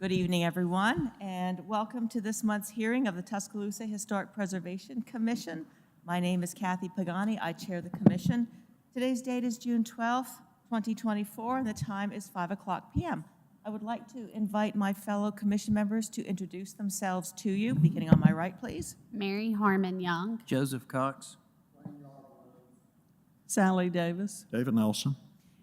Good evening, everyone, and welcome to this month's hearing of the Tuscaloosa Historic Preservation Commission. My name is Kathy Pagani. I chair the commission. Today's date is June 12th, 2024, and the time is 5:00 p.m. I would like to invite my fellow commission members to introduce themselves to you, beginning on my right, please. Mary Harmon Young. Joseph Cox. Sally Davis. David Nelson.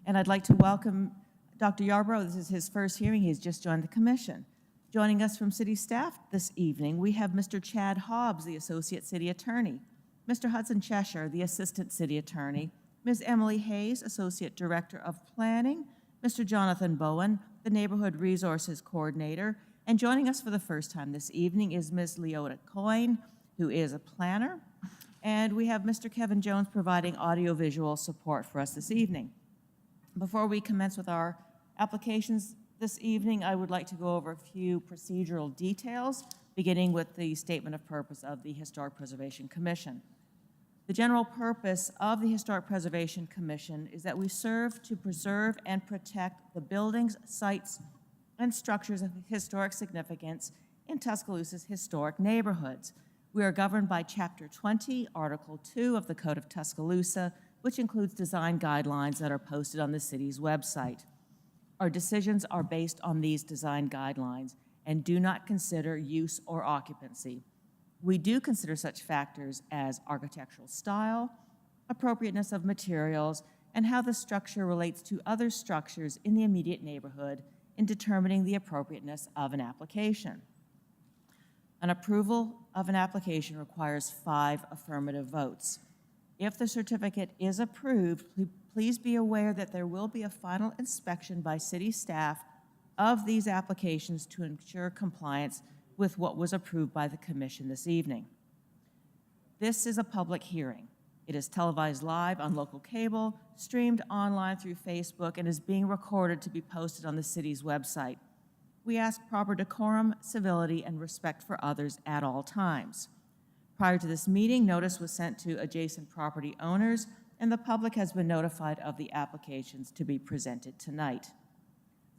And I'd like to welcome Dr. Yarbrough. This is his first hearing. He's just joined the commission. Joining us from city staff this evening, we have Mr. Chad Hobbs, the Associate City Attorney, Mr. Hudson Cheshire, the Assistant City Attorney, Ms. Emily Hayes, Associate Director of Planning, Mr. Jonathan Bowen, the Neighborhood Resources Coordinator, and joining us for the first time this evening is Ms. Leota Coyne, who is a planner, and we have Mr. Kevin Jones providing audiovisual support for us this evening. Before we commence with our applications this evening, I would like to go over a few procedural details, beginning with the statement of purpose of the Historic Preservation Commission. The general purpose of the Historic Preservation Commission is that we serve to preserve and protect the buildings, sites, and structures of historic significance in Tuscaloosa's historic neighborhoods. We are governed by Chapter 20, Article 2 of the Code of Tuscaloosa, which includes design guidelines that are posted on the city's website. Our decisions are based on these design guidelines and do not consider use or occupancy. We do consider such factors as architectural style, appropriateness of materials, and how the structure relates to other structures in the immediate neighborhood in determining the appropriateness of an application. An approval of an application requires 5 affirmative votes. If the certificate is approved, please be aware that there will be a final inspection by city staff of these applications to ensure compliance with what was approved by the commission this evening. This is a public hearing. It is televised live on local cable, streamed online through Facebook, and is being recorded to be posted on the city's website. We ask proper decorum, civility, and respect for others at all times. Prior to this meeting, notice was sent to adjacent property owners, and the public has been notified of the applications to be presented tonight.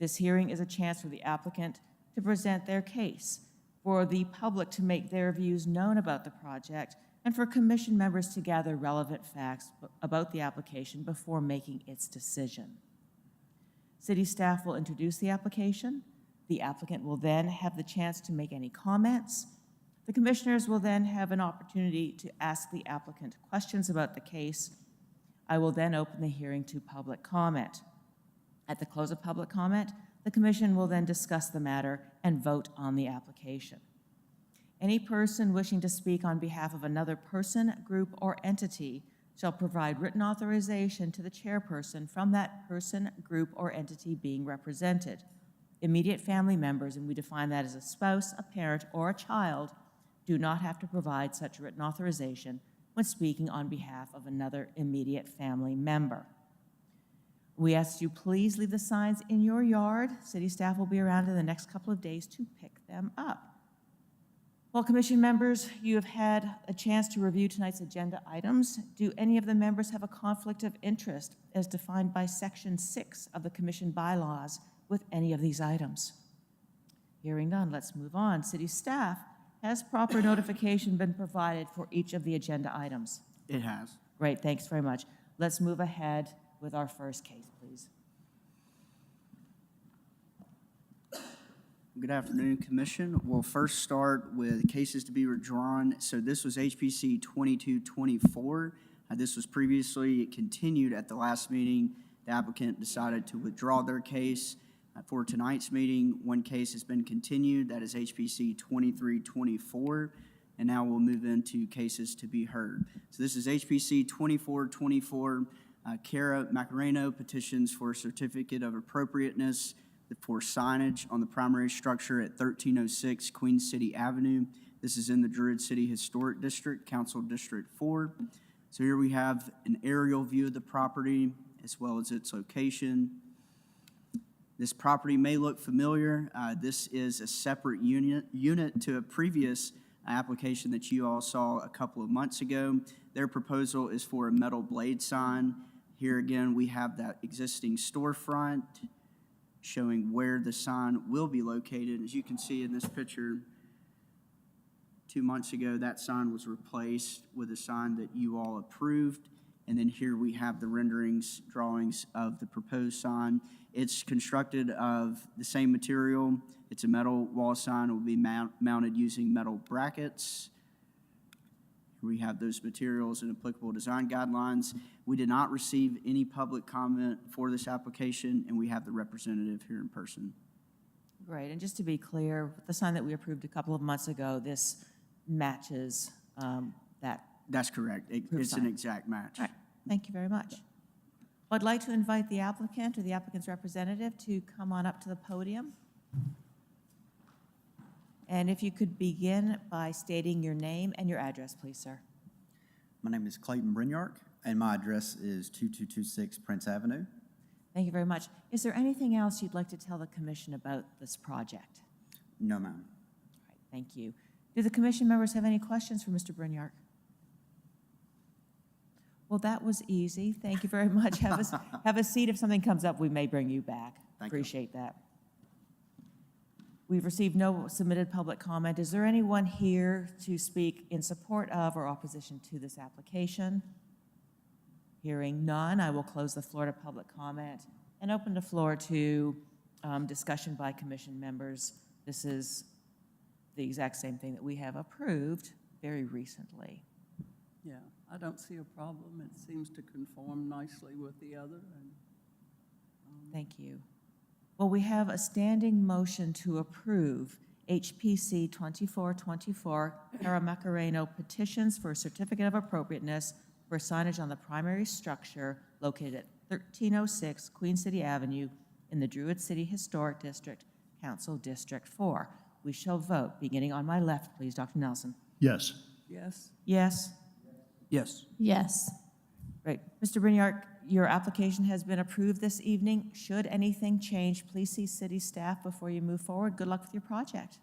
This hearing is a chance for the applicant to present their case, for the public to make their views known about the project, and for commission members to gather relevant facts about the application before making its decision. City staff will introduce the application. The applicant will then have the chance to make any comments. The commissioners will then have an opportunity to ask the applicant questions about the case. I will then open the hearing to public comment. At the close of public comment, the commission will then discuss the matter and vote on the application. Any person wishing to speak on behalf of another person, group, or entity shall provide written authorization to the chairperson from that person, group, or entity being represented. Immediate family members, and we define that as a spouse, a parent, or a child, do not have to provide such written authorization when speaking on behalf of another immediate family member. We ask you please leave the signs in your yard. City staff will be around in the next couple of days to pick them up. Well, commission members, you have had a chance to review tonight's agenda items. Do any of the members have a conflict of interest as defined by Section 6 of the commission bylaws with any of these items? Hearing none, let's move on. City staff, has proper notification been provided for each of the agenda items? It has. Great, thanks very much. Let's move ahead with our first case, please. Good afternoon, Commission. We'll first start with cases to be withdrawn. So this was HPC 2224. This was previously continued at the last meeting. The applicant decided to withdraw their case. For tonight's meeting, one case has been continued. That is HPC 2324. And now we'll move into cases to be heard. So this is HPC 2424. Cara Macareno petitions for a certificate of appropriateness for signage on the primary structure at 1306 Queen City Avenue. This is in the Druid City Historic District, Council District 4. So here we have an aerial view of the property as well as its location. This property may look familiar. This is a separate unit to a previous application that you all saw a couple of months ago. Their proposal is for a metal blade sign. Here again, we have that existing storefront showing where the sign will be located. As you can see in this picture, 2 months ago, that sign was replaced with a sign that you all approved. And then here we have the renderings, drawings of the proposed sign. It's constructed of the same material. It's a metal wall sign. It will be mounted using metal brackets. We have those materials and applicable design guidelines. We did not receive any public comment for this application, and we have the representative here in person. Great, and just to be clear, the sign that we approved a couple of months ago, this matches that. That's correct. It's an exact match. All right, thank you very much. I'd like to invite the applicant or the applicant's representative to come on up to the podium. And if you could begin by stating your name and your address, please, sir. My name is Clayton Brinyark, and my address is 2226 Prince Avenue. Thank you very much. Is there anything else you'd like to tell the commission about this project? No, ma'am. All right, thank you. Do the commission members have any questions for Mr. Brinyark? Well, that was easy. Thank you very much. Have a seat. If something comes up, we may bring you back. Thank you. Appreciate that. We've received no submitted public comment. Is there anyone here to speak in support of or opposition to this application? Hearing none, I will close the floor to public comment and open the floor to discussion by commission members. This is the exact same thing that we have approved very recently. Yeah, I don't see a problem. It seems to conform nicely with the other. And, Thank you. Well, we have a standing motion to approve HPC 2424 Caramacareno petitions for a certificate of appropriateness for signage on the primary structure located at 1306 Queen City Avenue in the Druid City Historic District, Council District 4. We shall vote, beginning on my left, please, Dr. Nelson. Yes. yes, Yes? Yes. Yes. Great. Mr. Brinyark, your application has been approved this evening. Should anything change, please see city staff before you move forward. Good luck with your project.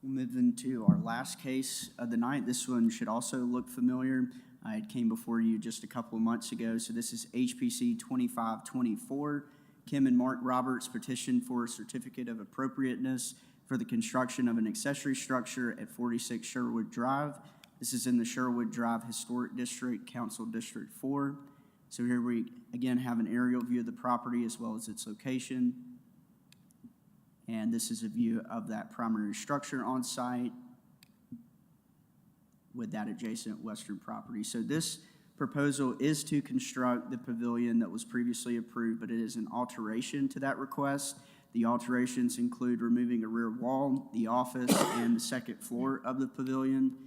We'll move into our last case of the night. This one should also look familiar. It came before you just a couple of months ago. So this is HPC 2524. Kim and Mark Roberts petition for a certificate of appropriateness for the construction of an accessory structure at 46 Sherwood Drive. This is in the Sherwood Drive Historic District, Council District 4. So here we again have an aerial view of the property as well as its location. And this is a view of that primary structure on site with that adjacent western property. So this proposal is to construct the pavilion that was previously approved, but it is an alteration to that request. The alterations include removing a rear wall, the office, and the second floor of the pavilion.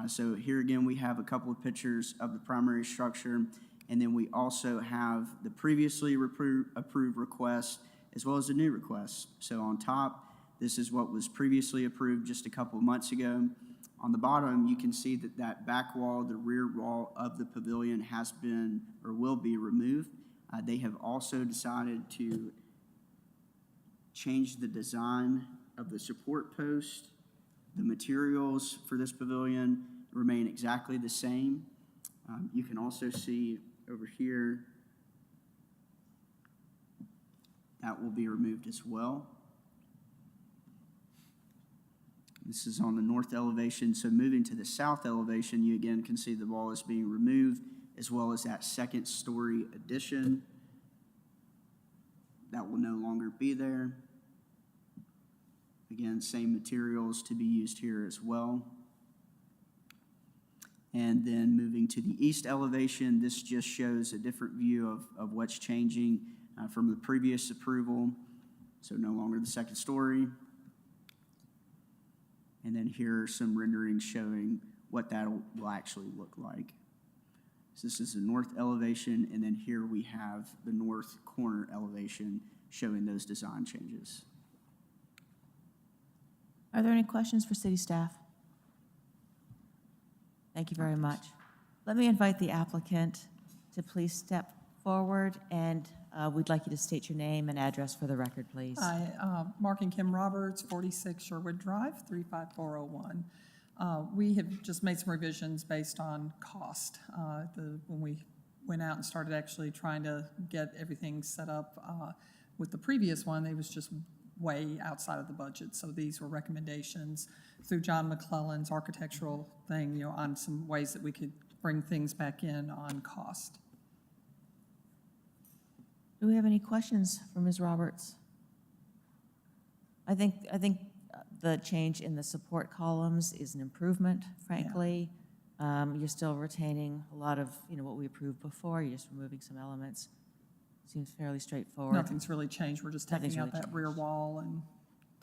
So here again, we have a couple of pictures of the primary structure, and then we also have the previously approved request as well as the new request. So on top, this is what was previously approved just a couple of months ago. On the bottom, you can see that that back wall, the rear wall of the pavilion has been or will be removed. They have also decided to change the design of the support post. The materials for this pavilion remain exactly the same. You can also see over here that will be removed as well. This is on the north elevation. So moving to the south elevation, you again can see the wall is being removed as well as that second story addition. That will no longer be there. Again, same materials to be used here as well. And then moving to the east elevation, this just shows a different view of what's changing from the previous approval. So no longer the second story. And then here are some renderings showing what that will actually look like. So this is the north elevation, and then here we have the north corner elevation showing those design changes. Are there any questions for city staff? Thank you very much. Let me invite the applicant to please step forward, and we'd like you to state your name and address for the record, please. Hi, Mark and Kim Roberts, 46 Sherwood Drive, 35401. We have just made some revisions based on cost. When we went out and started actually trying to get everything set up. With the previous one, it was just way outside of the budget. So these were recommendations through John McClellan's architectural thing, on some ways that we could bring things back in on cost. Do we have any questions for Ms. Roberts? I think the change in the support columns is an improvement, frankly. You're still retaining a lot of, what we approved before. You're just removing some elements. Seems fairly straightforward. Nothing's really changed. We're just taking Nothing's out really that rear wall and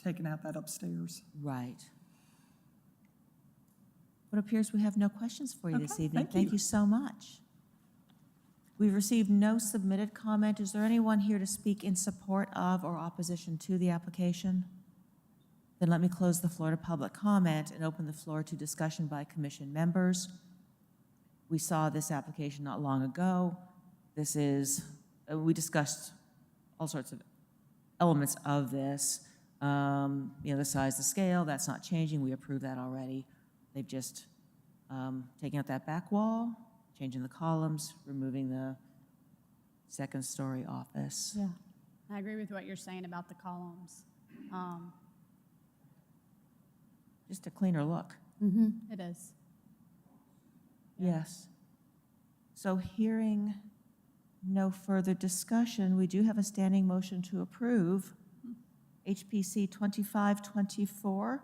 taking out that upstairs. Right. It appears we have no questions for you this Okay, evening. thank Thank you. you so much. We've received no submitted comment. Is there anyone here to speak in support of or opposition to the application? Then let me close the floor to public comment and open the floor to discussion by commission members. We saw this application not long ago. This is, we discussed all sorts of elements of this. The size, the scale, that's not changing. We approved that already. They've just taken out that back wall, changing the columns, removing the second-story office. Yeah, I agree with what you're saying about the columns. Just a cleaner look. It is. Yes. So hearing no further discussion, we do have a standing motion to approve HPC 2524,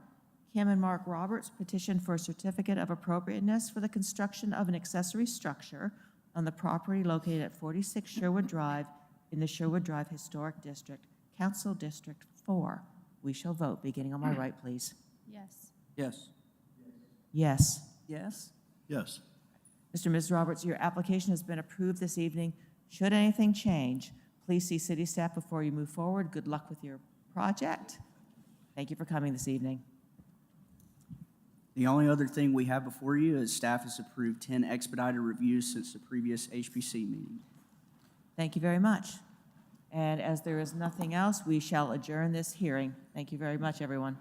Kim and Mark Roberts petition for a certificate of appropriateness for the construction of an accessory structure on the property located at 46 Sherwood Drive in the Sherwood Drive Historic District, Council District 4. We shall vote, beginning on my right, please. Yes. Yes. Yes. Yes? Yes. Mr. and Ms. Roberts, your application has been approved this evening. Should anything change, please see city staff before you move forward. Good luck with your project. Thank you for coming this evening. The only other thing we have before you is staff has approved 10 expedited reviews since the previous HPC meeting. Thank you very much. And as there is nothing else, we shall adjourn this hearing. Thank you very much, everyone.